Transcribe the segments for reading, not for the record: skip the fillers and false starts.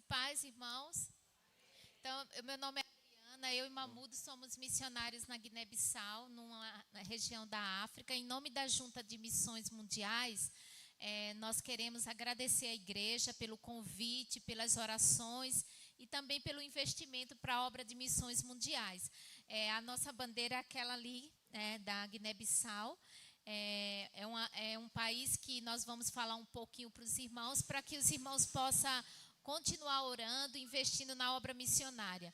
e paz, irmãos. Então, meu nome é Adriana, eu e Mamudo somos missionários na Guiné-Bissau, na região da África. Em nome da Junta de Missões Mundiais, nós queremos agradecer à igreja pelo convite, pelas orações e também pelo investimento para a obra de missões mundiais. A nossa bandeira é aquela ali, da Guiné-Bissau. É um país que nós vamos falar um pouquinho para os irmãos, para que os irmãos possam continuar orando, investindo na obra missionária.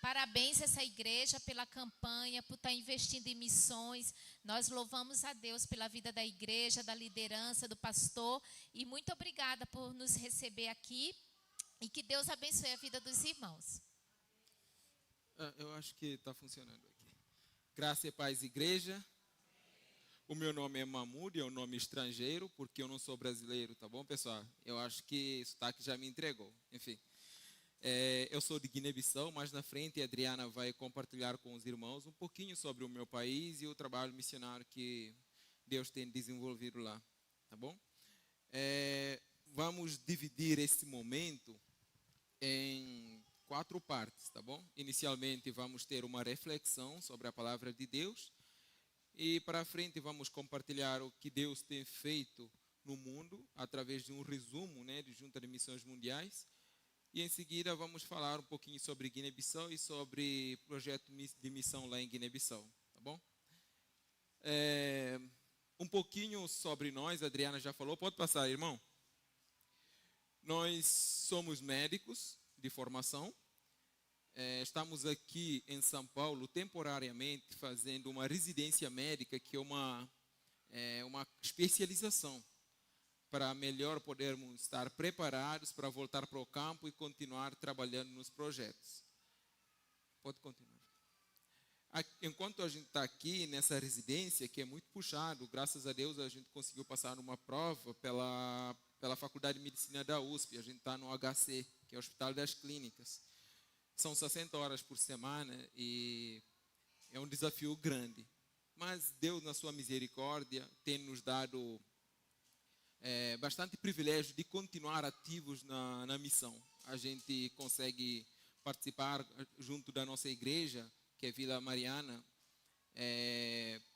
Parabéns a essa igreja pela campanha, por estar investindo em missões. Nós louvamos a Deus pela vida da igreja, da liderança, do pastor. E muito obrigada por nos receber aqui. E que Deus abençoe a vida dos irmãos. Eu acho que está funcionando aqui. Graça e paz, igreja. O meu nome é Mamudo, é um nome estrangeiro, porque eu não sou brasileiro, tá bom, pessoal? Eu acho que o sotaque já me entregou. Enfim, eu sou de Guiné-Bissau, mais na frente a Adriana vai compartilhar com os irmãos um pouquinho sobre o meu país e o trabalho missionário que Deus tem desenvolvido lá, tá bom? Vamos dividir esse momento em 4 partes, tá bom? Inicialmente vamos ter uma reflexão sobre a palavra de Deus. E para frente vamos compartilhar o que Deus tem feito no mundo, através de um resumo, de Junta de Missões Mundiais. E em seguida vamos falar um pouquinho sobre Guiné-Bissau e sobre projeto de missão lá em Guiné-Bissau, tá bom? Um pouquinho sobre nós, a Adriana já falou, pode passar, irmão? Nós somos médicos de formação. Estamos aqui em São Paulo temporariamente fazendo uma residência médica, que é uma especialização para melhor podermos estar preparados para voltar para o campo e continuar trabalhando nos projetos. Pode continuar. Enquanto a gente está aqui nessa residência, que é muito puxado, graças a Deus a gente conseguiu passar uma prova pela Faculdade de Medicina da USP. A gente está no HC, que é o Hospital das Clínicas. São 60 horas por semana e é um desafio grande. Mas Deus, na sua misericórdia, tem nos dado bastante privilégio de continuar ativos na missão. A gente consegue participar junto da nossa igreja, que é Vila Mariana,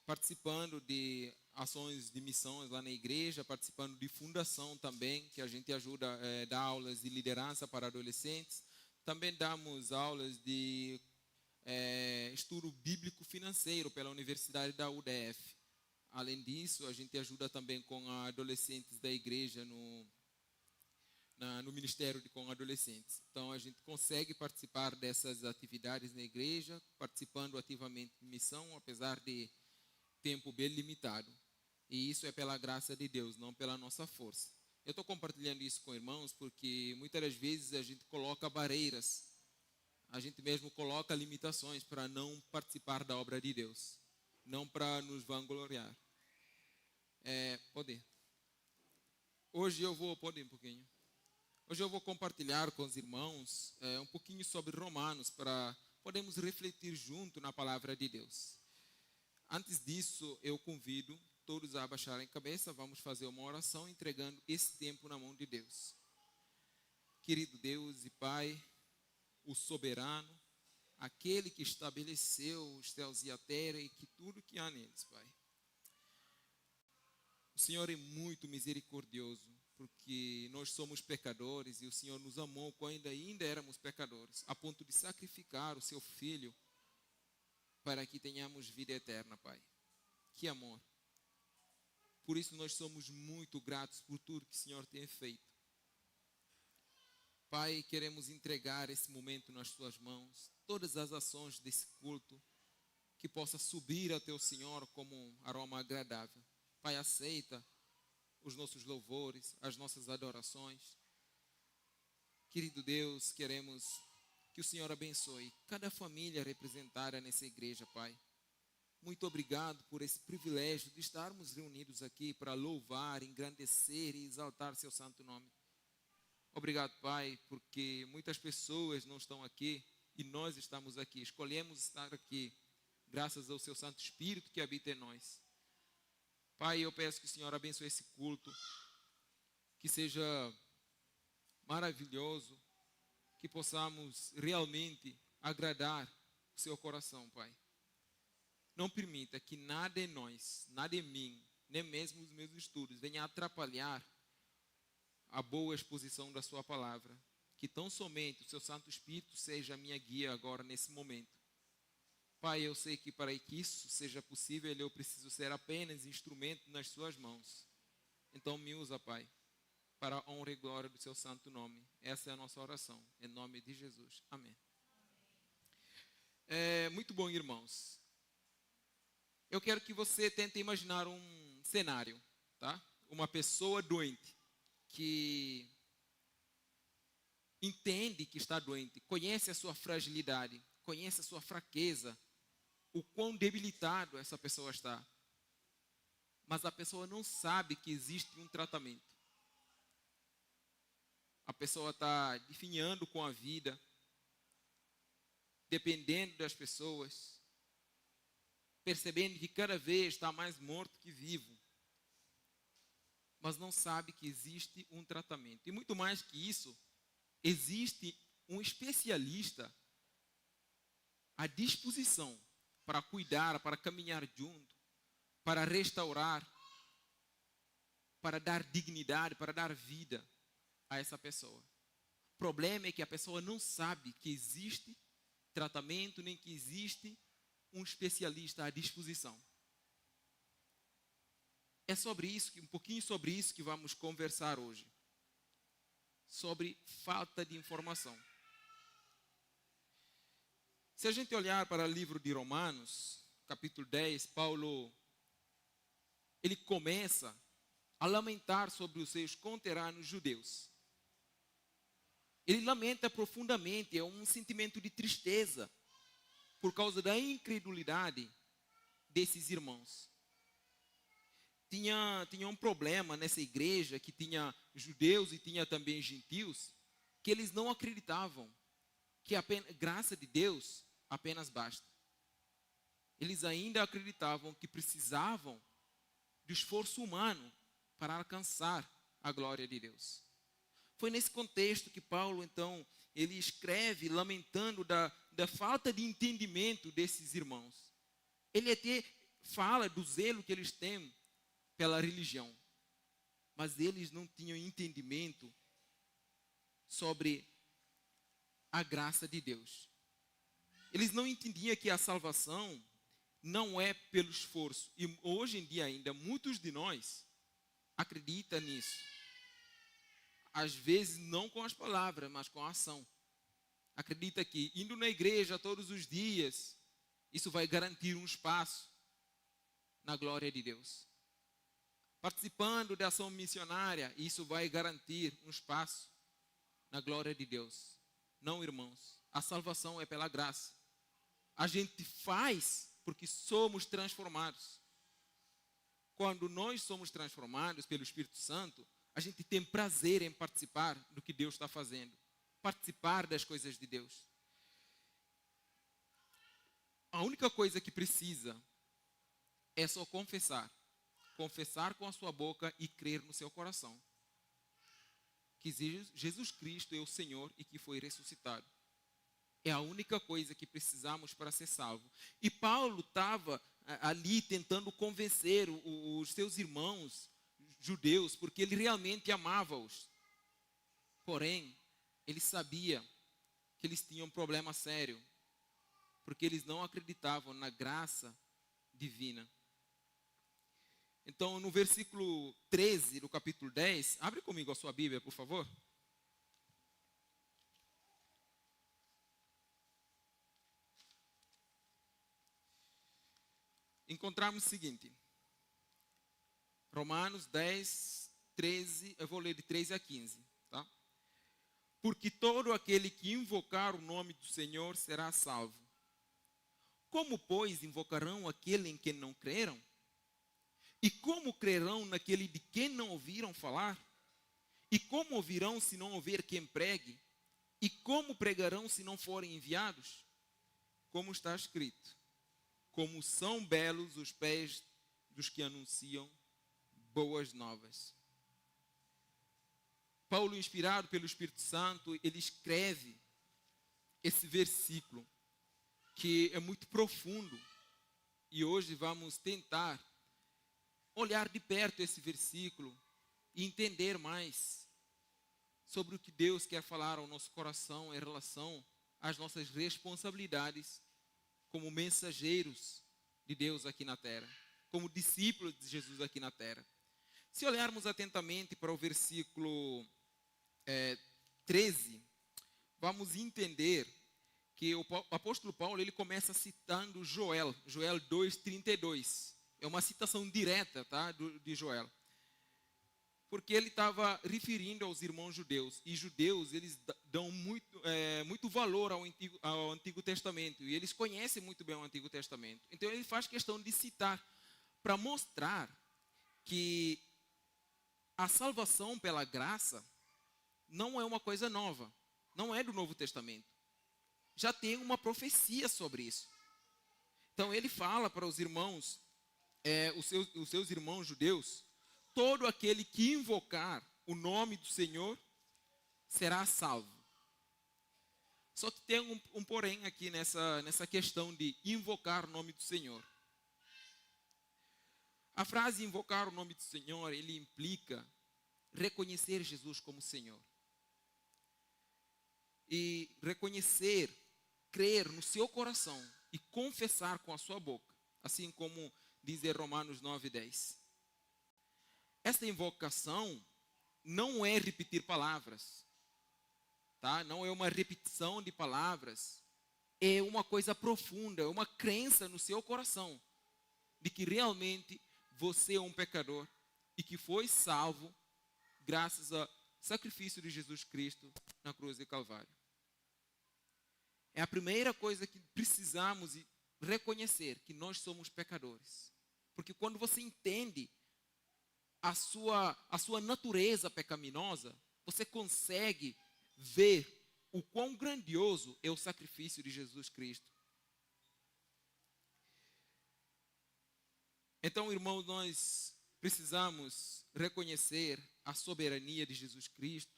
participando de ações de missões lá na igreja, participando de fundação também, que a gente ajuda a dar aulas de liderança para adolescentes. Também damos aulas de estudo bíblico financeiro pela Universidade da UDF. Além disso, a gente ajuda também com adolescentes da igreja no Ministério com Adolescentes. Então, a gente consegue participar dessas atividades na igreja, participando ativamente de missão, apesar de tempo bem limitado. E isso é pela graça de Deus, não pela nossa força. Eu estou compartilhando isso com irmãos porque muitas das vezes a gente coloca barreiras, a gente mesmo coloca limitações para não participar da obra de Deus, não para nos vangloriar. Hoje eu vou compartilhar com os irmãos um pouquinho sobre Romanos, para podermos refletir junto na palavra de Deus. Antes disso, eu convido todos a abaixarem a cabeça. Vamos fazer uma oração entregando esse tempo na mão de Deus. Querido Deus e Pai, o soberano, aquele que estabeleceu os céus e a terra e que tudo que há neles, Pai. O Senhor é muito misericordioso, porque nós somos pecadores e o Senhor nos amou quando ainda éramos pecadores, a ponto de sacrificar o seu Filho para que tenhamos vida eterna, Pai. Que amor! Por isso nós somos muito gratos por tudo que o Senhor tem feito. Pai, queremos entregar esse momento nas tuas mãos, todas as ações desse culto, que possa subir ao teu Senhor como um aroma agradável. Pai, aceita os nossos louvores, as nossas adorações. Querido Deus, queremos que o Senhor abençoe cada família representada nessa igreja, Pai. Muito obrigado por esse privilégio de estarmos reunidos aqui para louvar, engrandecer e exaltar seu santo nome. Obrigado, Pai, porque muitas pessoas não estão aqui e nós estamos aqui. Escolhemos estar aqui graças ao seu Santo Espírito que habita em nós. Pai, eu peço que o Senhor abençoe esse culto, que seja maravilhoso, que possamos realmente agradar o seu coração, Pai. Não permita que nada em nós, nada em mim, nem mesmo os meus estudos, venha atrapalhar a boa exposição da sua palavra. Que tão somente o seu Santo Espírito seja a minha guia agora, nesse momento. Pai, eu sei que para que isso seja possível, eu preciso ser apenas instrumento nas suas mãos. Então me usa, Pai, para a honra e glória do seu santo nome. Essa é a nossa oração, em nome de Jesus. Amém. Muito bom, irmãos. Eu quero que você tente imaginar um cenário, tá? Uma pessoa doente, que entende que está doente, conhece a sua fragilidade, conhece a sua fraqueza, o quão debilitado essa pessoa está. Mas a pessoa não sabe que existe um tratamento. A pessoa está definhando com a vida, dependendo das pessoas, percebendo que cada vez está mais morto que vivo, mas não sabe que existe um tratamento. E muito mais que isso, existe um especialista à disposição para cuidar, para caminhar junto, para restaurar, para dar dignidade, para dar vida a essa pessoa. O problema é que a pessoa não sabe que existe tratamento, nem que existe um especialista à disposição. É sobre isso, um pouquinho sobre isso que vamos conversar hoje. Sobre falta de informação. Se a gente olhar para o livro de Romanos, capítulo 10, Paulo, ele começa a lamentar sobre os seus conterrâneos judeus. Ele lamenta profundamente, é um sentimento de tristeza por causa da incredulidade desses irmãos. Tinha um problema nessa igreja que tinha judeus e tinha também gentios, que eles não acreditavam que a graça de Deus apenas basta. Eles ainda acreditavam que precisavam do esforço humano para alcançar a glória de Deus. Foi nesse contexto que Paulo, então, ele escreve lamentando da falta de entendimento desses irmãos. Ele até fala do zelo que eles têm pela religião, mas eles não tinham entendimento sobre a graça de Deus. Eles não entendiam que a salvação não é pelo esforço. E hoje em dia ainda, muitos de nós acreditam nisso. Às vezes não com as palavras, mas com a ação. Acredita que indo na igreja todos os dias, isso vai garantir um espaço na glória de Deus. Participando da ação missionária, isso vai garantir um espaço na glória de Deus. Não, irmãos, a salvação é pela graça. A gente faz porque somos transformados. Quando nós somos transformados pelo Espírito Santo, a gente tem prazer em participar do que Deus está fazendo. Participar das coisas de Deus. A única coisa que precisa é só confessar. Confessar com a sua boca e crer no seu coração. Que Jesus Cristo é o Senhor e que foi ressuscitado. É a única coisa que precisamos para ser salvo. E Paulo estava ali tentando convencer os seus irmãos judeus, porque ele realmente amava-os. Porém, ele sabia que eles tinham um problema sério, porque eles não acreditavam na graça divina. Então, no versículo 13 do capítulo 10, abre comigo a sua Bíblia, por favor. Encontramos o seguinte, Romanos 10, 13, eu vou ler de 13 a 15, tá? Porque todo aquele que invocar o nome do Senhor será salvo. Como, pois, invocarão aquele em quem não creram? E como crerão naquele de quem não ouviram falar? E como ouvirão se não houver quem pregue? E como pregarão se não forem enviados? Como está escrito, como são belos os pés dos que anunciam boas novas. Paulo, inspirado pelo Espírito Santo, ele escreve esse versículo, que é muito profundo, e hoje vamos tentar olhar de perto esse versículo e entender mais sobre o que Deus quer falar ao nosso coração em relação às nossas responsabilidades como mensageiros de Deus aqui na terra, como discípulos de Jesus aqui na terra. Se olharmos atentamente para o versículo 13, vamos entender que o apóstolo Paulo ele começa citando Joel 2:32. É uma citação direta, tá, de Joel. Porque ele estava referindo aos irmãos judeus. E judeus, eles dão muito valor ao Antigo Testamento. E eles conhecem muito bem o Antigo Testamento. Então ele faz questão de citar para mostrar que a salvação pela graça não é uma coisa nova. Não é do Novo Testamento. Já tem uma profecia sobre isso. Então ele fala para os irmãos, os seus irmãos judeus, todo aquele que invocar o nome do Senhor será salvo. Só que tem um porém aqui nessa questão de invocar o nome do Senhor. A frase invocar o nome do Senhor, ele implica reconhecer Jesus como Senhor. E reconhecer, crer no seu coração e confessar com a sua boca, assim como diz em Romanos 9:10. Esta invocação não é repetir palavras, tá? Não é uma repetição de palavras, é uma coisa profunda, é uma crença no seu coração de que realmente você é um pecador e que foi salvo graças ao sacrifício de Jesus Cristo na cruz de Calvário. É a primeira coisa que precisamos reconhecer, que nós somos pecadores. Porque quando você entende a sua natureza pecaminosa, você consegue ver o quão grandioso é o sacrifício de Jesus Cristo. Então, irmãos, nós precisamos reconhecer a soberania de Jesus Cristo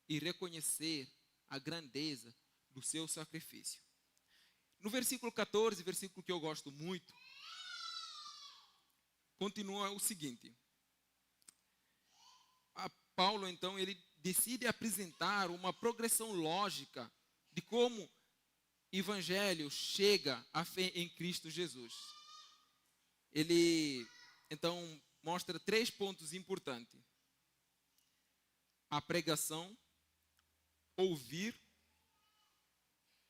e reconhecer a grandeza do seu sacrifício. No versículo 14, versículo que eu gosto muito, continua o seguinte. Paulo, então, ele decide apresentar uma progressão lógica de como o evangelho chega à fé em Cristo Jesus. Ele, então, mostra 3 pontos importantes. A pregação, ouvir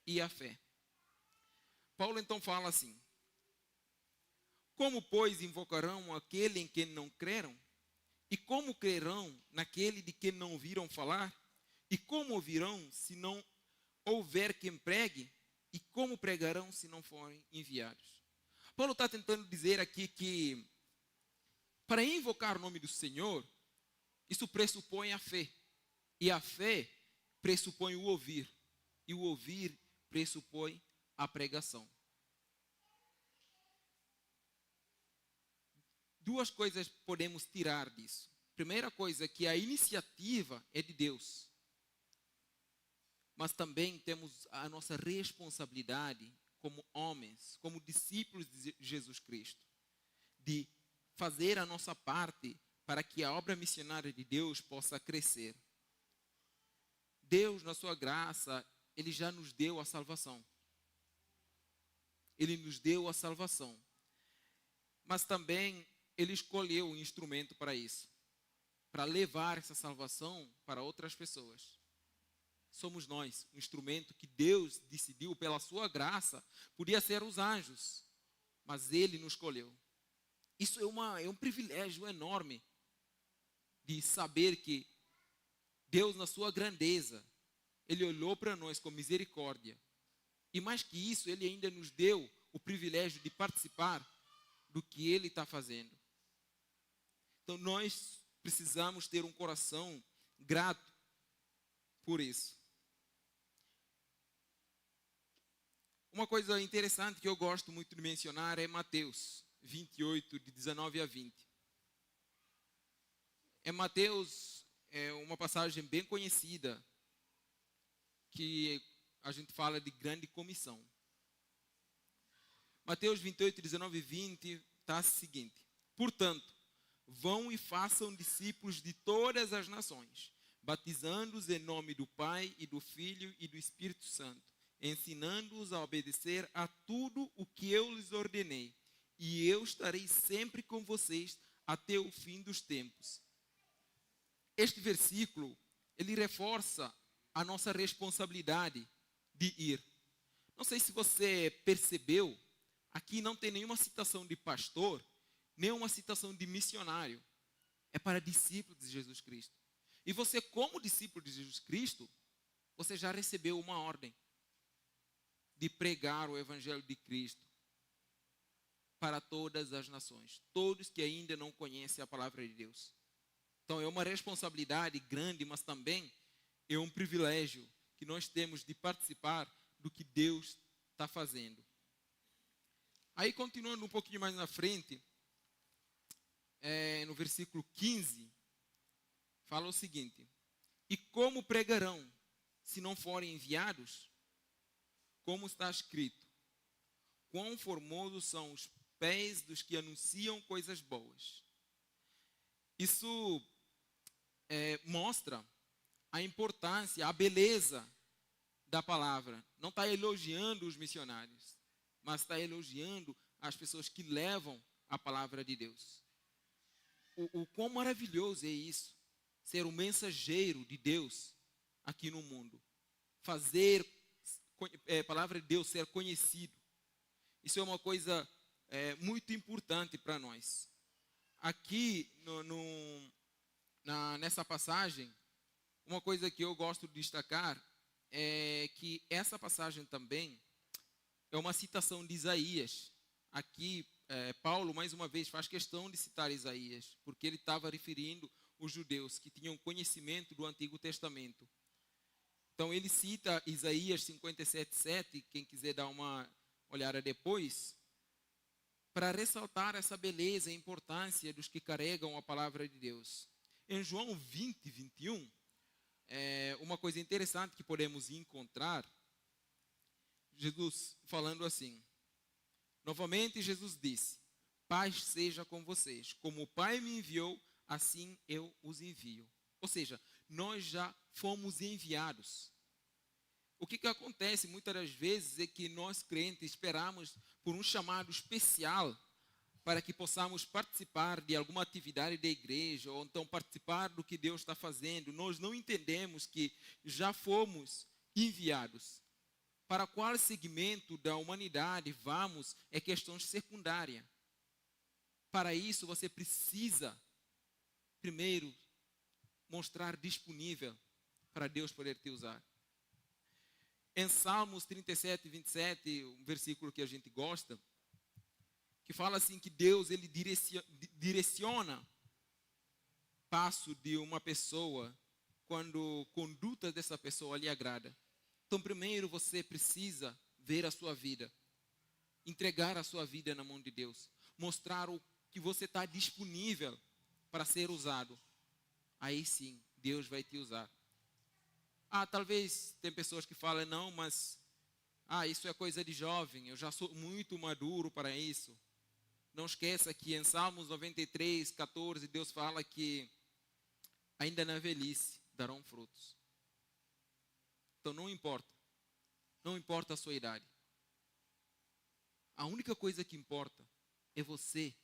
e a fé. Paulo, então, fala assim: como, pois, invocarão aquele em quem não creram? E como crerão naquele de quem não ouviram falar? E como ouvirão se não houver quem pregue? E como pregarão se não forem enviados? Paulo está tentando dizer aqui que para invocar o nome do Senhor, isso pressupõe a fé. E a fé pressupõe o ouvir. E o ouvir pressupõe a pregação. 2 coisas podemos tirar disso. Primeira coisa, que a iniciativa é de Deus. Mas também temos a nossa responsabilidade como homens, como discípulos de Jesus Cristo, de fazer a nossa parte para que a obra missionária de Deus possa crescer. Deus, na sua graça, Ele já nos deu a salvação. Ele nos deu a salvação. Mas também Ele escolheu um instrumento para isso, para levar essa salvação para outras pessoas. Somos nós, o instrumento que Deus decidiu pela sua graça, podia ser os anjos, mas Ele nos escolheu. Isso é um privilégio enorme de saber que Deus, na sua grandeza, Ele olhou para nós com misericórdia. E mais que isso, Ele ainda nos deu o privilégio de participar do que Ele está fazendo. Então, nós precisamos ter um coração grato por isso. Uma coisa interessante que eu gosto muito de mencionar é Mateus 28, de 19 a 20. Mateus é uma passagem bem conhecida, que a gente fala de grande comissão. Mateus 28, 19 e 20 está o seguinte: portanto, vão e façam discípulos de todas as nações, batizando-os em nome do Pai e do Filho e do Espírito Santo, ensinando-os a obedecer a tudo o que eu lhes ordenei, e eu estarei sempre com vocês até o fim dos tempos. Este versículo, ele reforça a nossa responsabilidade de ir. Não sei se você percebeu, aqui não tem nenhuma citação de pastor, nenhuma citação de missionário. É para discípulos de Jesus Cristo. E você, como discípulo de Jesus Cristo, você já recebeu uma ordem de pregar o Evangelho de Cristo para todas as nações, todos que ainda não conhecem a palavra de Deus. Então é uma responsabilidade grande, mas também é um privilégio que nós temos de participar do que Deus está fazendo. Aí, continuando um pouquinho mais na frente, no versículo 15, fala o seguinte: e como pregarão, se não forem enviados? Como está escrito: quão formosos são os pés dos que anunciam coisas boas. Isso mostra a importância, a beleza da palavra. Não está elogiando os missionários, mas está elogiando as pessoas que levam a palavra de Deus. O quão maravilhoso é isso, ser um mensageiro de Deus aqui no mundo. Fazer a palavra de Deus ser conhecido. Isso é uma coisa muito importante para nós. Aqui, nessa passagem, uma coisa que eu gosto de destacar é que essa passagem também é uma citação de Isaías. Aqui, Paulo, mais uma vez, faz questão de citar Isaías, porque ele estava referindo os judeus que tinham conhecimento do Antigo Testamento. Então, ele cita Isaías 57:7, quem quiser dar uma olhada depois, para ressaltar essa beleza e importância dos que carregam a palavra de Deus. Em João 20, 21, uma coisa interessante que podemos encontrar, Jesus falando assim. Novamente Jesus disse: paz seja com vocês, como o Pai me enviou, assim eu os envio. Ou seja, nós já fomos enviados. O que acontece muitas das vezes é que nós crentes esperamos por um chamado especial para que possamos participar de alguma atividade da igreja, ou então participar do que Deus está fazendo. Nós não entendemos que já fomos enviados. Para qual segmento da humanidade vamos é questão secundária. Para isso você precisa, primeiro, mostrar disponível para Deus poder te usar. Em Salmos 37, 27, um versículo que a gente gosta, que fala assim que Deus ele direciona passo de uma pessoa quando a conduta dessa pessoa lhe agrada. Então, primeiro você precisa ver a sua vida, entregar a sua vida na mão de Deus, mostrar o que você está disponível para ser usado. Aí sim, Deus vai te usar. Talvez tem pessoas que falam, não, mas isso é coisa de jovem, eu já sou muito maduro para isso. Não esqueça que em Salmos 93, 14, Deus fala que ainda na velhice darão frutos. Então não importa a sua idade. A única coisa que importa é você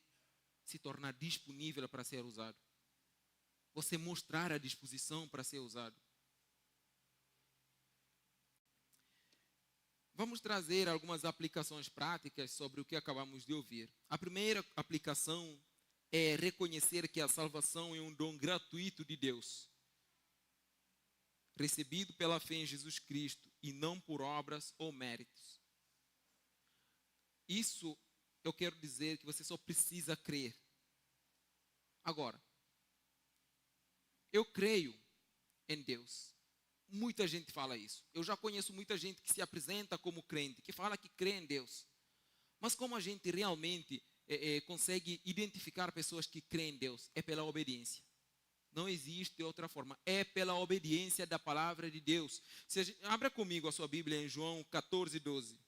se tornar disponível para ser usado. Você mostrar a disposição para ser usado. Vamos trazer algumas aplicações práticas sobre o que acabamos de ouvir. A primeira aplicação é reconhecer que a salvação é um dom gratuito de Deus, recebido pela fé em Jesus Cristo e não por obras ou méritos. Isso eu quero dizer que você só precisa crer. Agora, eu creio em Deus. Muita gente fala isso. Eu já conheço muita gente que se apresenta como crente, que fala que crê em Deus. Mas como a gente realmente consegue identificar pessoas que creem em Deus? É pela obediência. Não existe outra forma. É pela obediência da palavra de Deus. Abra comigo a sua Bíblia em João 14, 12.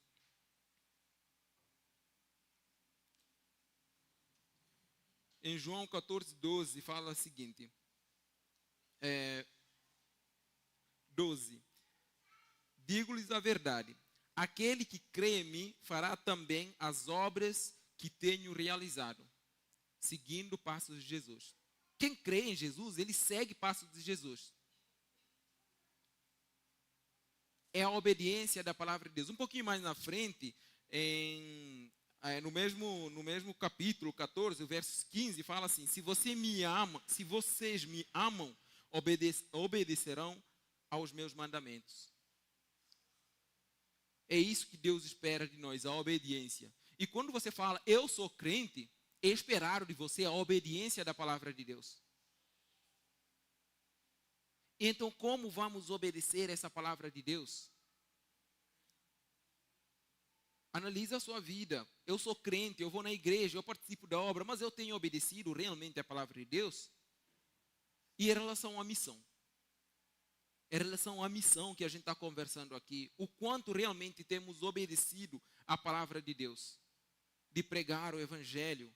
Em João 14, 12, fala o seguinte. 12. Digo-lhes a verdade. Aquele que crê em mim fará também as obras que tenho realizado, seguindo passos de Jesus. Quem crê em Jesus, ele segue passos de Jesus. É a obediência da palavra de Deus. Um pouquinho mais na frente, no mesmo capítulo 14, o verso 15, fala assim: se vocês me amam, obedecerão aos meus mandamentos. É isso que Deus espera de nós, a obediência. E quando você fala, eu sou crente, é esperado de você a obediência da palavra de Deus. Então, como vamos obedecer essa palavra de Deus? Analise a sua vida. Eu sou crente, eu vou na igreja, eu participo da obra, mas eu tenho obedecido realmente a palavra de Deus? E em relação à missão? Em relação à missão que a gente está conversando aqui, o quanto realmente temos obedecido a palavra de Deus, de pregar o evangelho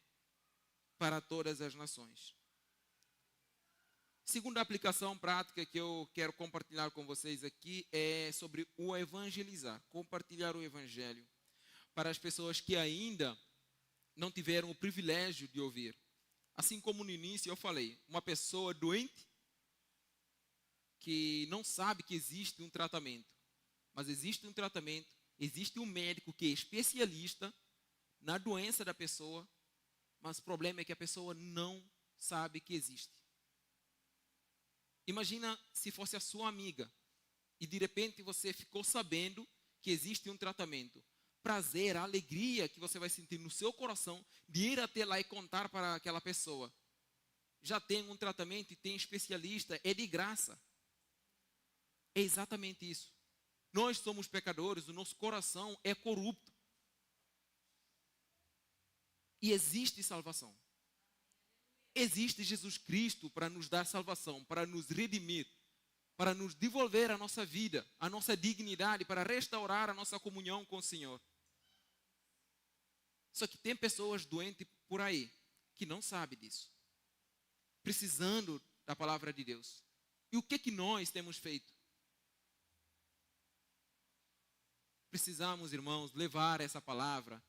para todas as nações. Segunda aplicação prática que eu quero compartilhar com vocês aqui é sobre o evangelizar, compartilhar o evangelho para as pessoas que ainda não tiveram o privilégio de ouvir. Assim como no início eu falei, uma pessoa doente que não sabe que existe um tratamento, mas existe um tratamento, existe um médico que é especialista na doença da pessoa, mas o problema é que a pessoa não sabe que existe. Imagina se fosse a sua amiga e de repente você ficou sabendo que existe um tratamento. Prazer, a alegria que você vai sentir no seu coração de ir até lá e contar para aquela pessoa. Já tem um tratamento e tem especialista, é de graça. É exatamente isso. Nós somos pecadores, o nosso coração é corrupto. E existe salvação. Existe Jesus Cristo para nos dar salvação, para nos redimir, para nos devolver a nossa vida, a nossa dignidade, para restaurar a nossa comunhão com o Senhor. Só que tem pessoas doentes por aí que não sabem disso, precisando da palavra de Deus. E o que nós temos feito? Precisamos, irmãos, levar essa palavra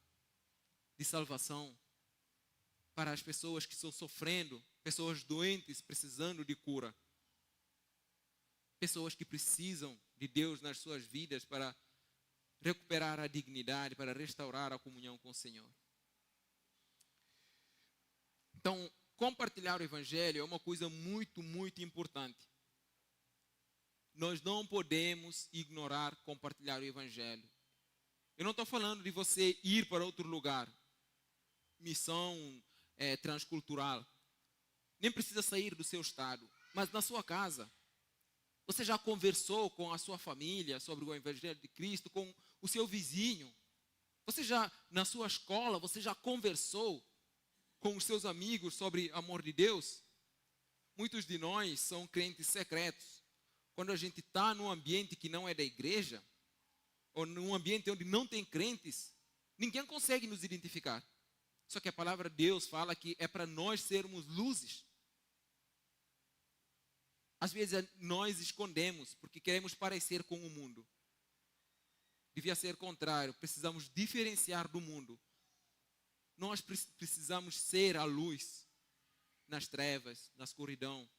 de salvação para as pessoas que estão sofrendo, pessoas doentes precisando de cura. Pessoas que precisam de Deus nas suas vidas para recuperar a dignidade, para restaurar a comunhão com o Senhor. Então, compartilhar o Evangelho é uma coisa muito, muito importante. Nós não podemos ignorar compartilhar o Evangelho. Eu não estou falando de você ir para outro lugar, missão transcultural. Nem precisa sair do seu estado, mas na sua casa. Você já conversou com a sua família sobre o Evangelho de Cristo, com o seu vizinho? Você já, na sua escola, você já conversou com os seus amigos sobre o amor de Deus? Muitos de nós são crentes secretos. Quando a gente está num ambiente que não é da igreja, ou num ambiente onde não tem crentes, ninguém consegue nos identificar. Só que a palavra de Deus fala que é para nós sermos luzes. Às vezes nós escondemos porque queremos parecer com o mundo. Devia ser o contrário, precisamos diferenciar do mundo. Nós precisamos ser a luz nas trevas, na escuridão.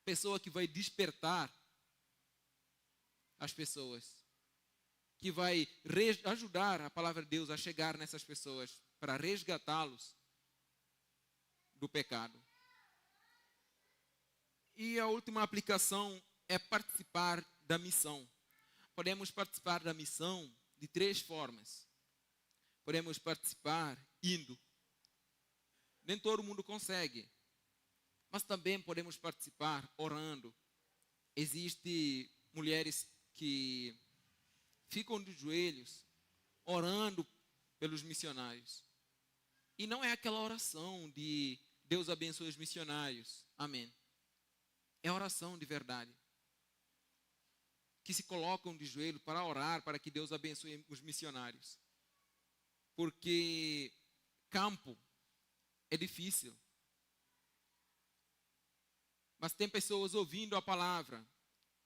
Pessoa que vai despertar as pessoas. Que vai ajudar a palavra de Deus a chegar nessas pessoas para resgatá-los do pecado. E a última aplicação é participar da missão. Podemos participar da missão de 3 formas. Podemos participar indo. Nem todo mundo consegue. Mas também podemos participar orando. Existem mulheres que ficam de joelhos orando pelos missionários. E não é aquela oração de Deus abençoe os missionários. Amém. é oração de verdade. Que se colocam de joelho para orar, para que Deus abençoe os missionários. Porque campo é difícil. Mas tem pessoas ouvindo a palavra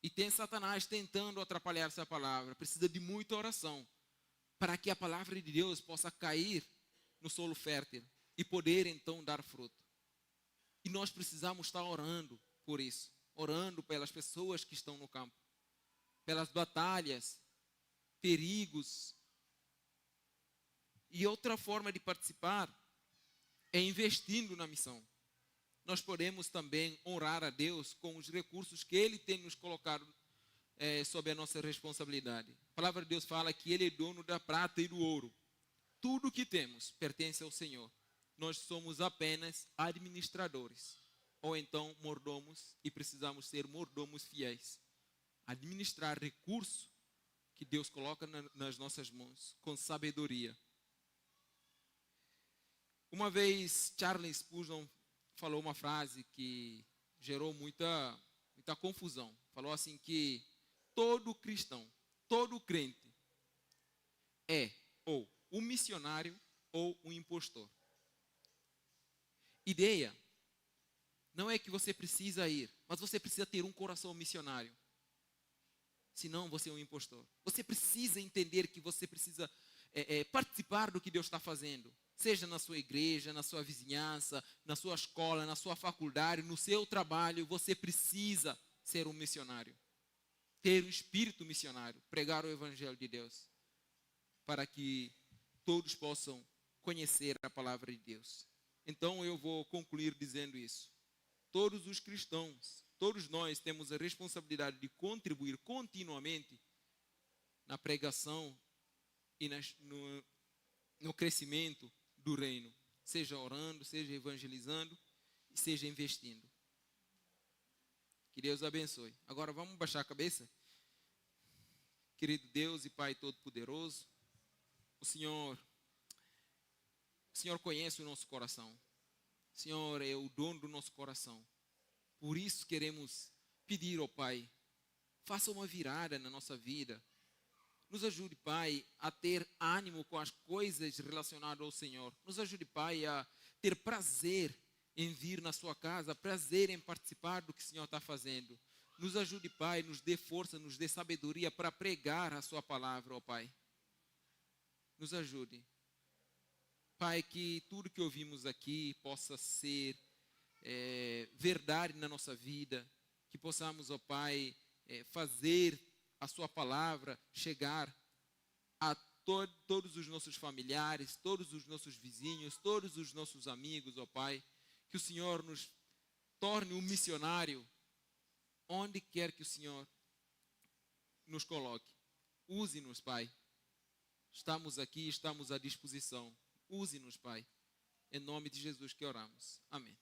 e tem Satanás tentando atrapalhar essa palavra. Precisa de muita oração para que a palavra de Deus possa cair no solo fértil e poder então dar fruto. E nós precisamos estar orando por isso, orando pelas pessoas que estão no campo, pelas batalhas, perigos. E outra forma de participar é investindo na missão. Nós podemos também honrar a Deus com os recursos que Ele tem nos colocado sob a nossa responsabilidade. A palavra de Deus fala que Ele é dono da prata e do ouro. Tudo o que temos pertence ao Senhor. Nós somos apenas administradores, ou então mordomos, e precisamos ser mordomos fiéis. Administrar recurso que Deus coloca nas nossas mãos, com sabedoria. Uma vez, Charles Spurgeon falou uma frase que gerou muita confusão. Falou assim que todo cristão, todo crente é ou um missionário ou um impostor. Ideia não é que você precisa ir, mas você precisa ter um coração missionário. Senão você é um impostor. Você precisa entender que você precisa participar do que Deus está fazendo. Seja na sua igreja, na sua vizinhança, na sua escola, na sua faculdade, no seu trabalho, você precisa ser um missionário. Ter um espírito missionário, pregar o Evangelho de Deus, para que todos possam conhecer a palavra de Deus. Então eu vou concluir dizendo isso. Todos os cristãos, todos nós temos a responsabilidade de contribuir continuamente na pregação e no crescimento do reino, seja orando, seja evangelizando e seja investindo. Que Deus abençoe. Agora vamos baixar a cabeça. Querido Deus e Pai Todo-Poderoso, o Senhor conhece o nosso coração. O Senhor é o dono do nosso coração. Por isso queremos pedir ao Pai, faça uma virada na nossa vida. Nos ajude, Pai, a ter ânimo com as coisas relacionadas ao Senhor. Nos ajude, Pai, a ter prazer em vir na sua casa, prazer em participar do que o Senhor está fazendo. Nos ajude, Pai, nos dê força, nos dê sabedoria para pregar a sua palavra, ó Pai. Nos ajude. Pai, que tudo que ouvimos aqui possa ser verdade na nossa vida. Que possamos, ó Pai, fazer a sua palavra chegar a todos os nossos familiares, todos os nossos vizinhos, todos os nossos amigos, ó Pai. Que o Senhor nos torne um missionário onde quer que o Senhor nos coloque. Use-nos, Pai. Estamos aqui, estamos à disposição. Use-nos, Pai. Em nome de Jesus que oramos. Amém.